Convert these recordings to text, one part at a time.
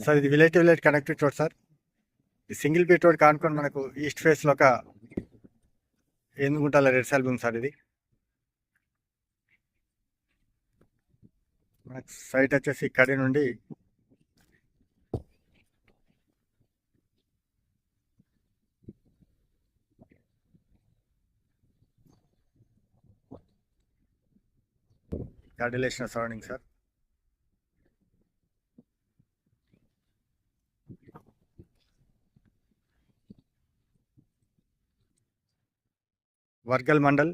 Sir ఇది village to village connected road sir. ఈ single BT road కానుకొని మనకు east ఫేస్లో ఒక ఏనుగుంటాల రెడ్ సాల్ భూమి సార్. ఇది మనకు సైట్ వచ్చేసి కడి నుండి కార్డిలేషన్ surrounding sir. Wargal mandal,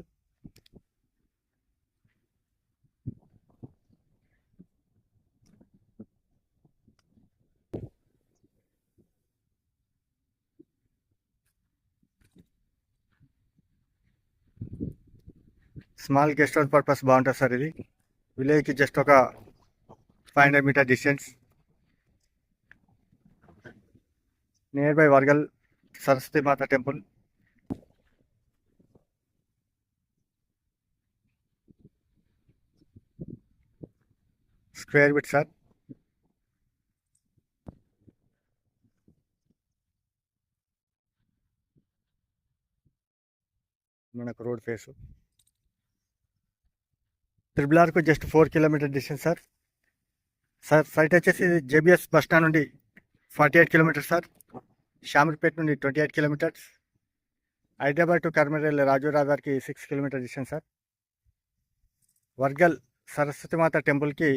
small guest house purpose బాగుంటుంది సార్. ఇది విలేజ్కి జస్ట్ ఒక 500 metre distance. Near by Wargal Saraswati Mata temple. Square feet sir. మనకు రోడ్ ఫేస్ త్రిబులార్కు just 4 kilometre distance sir. Sir site వచ్చేసి జేబిఎస్ బస్ స్టాండ్ నుండి 48 కిలోమీటర్స్ సార్. షామర్పేట నుండి 28 కిలోమీటర్స్. హైదరాబాద్ టు కర్మరేల్ రాజు రహదారికి 6 kilometre distance sir. Wargal Saraswati Mata టెంపుల్కి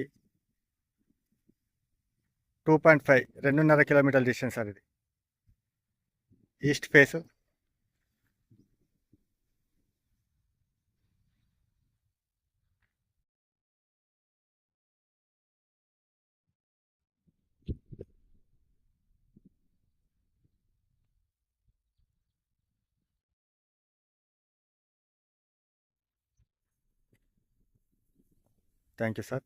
2.5 2.5 కిలోమీటర్ డిస్టెన్స్ సార్. ఇది east face. Thank you sir.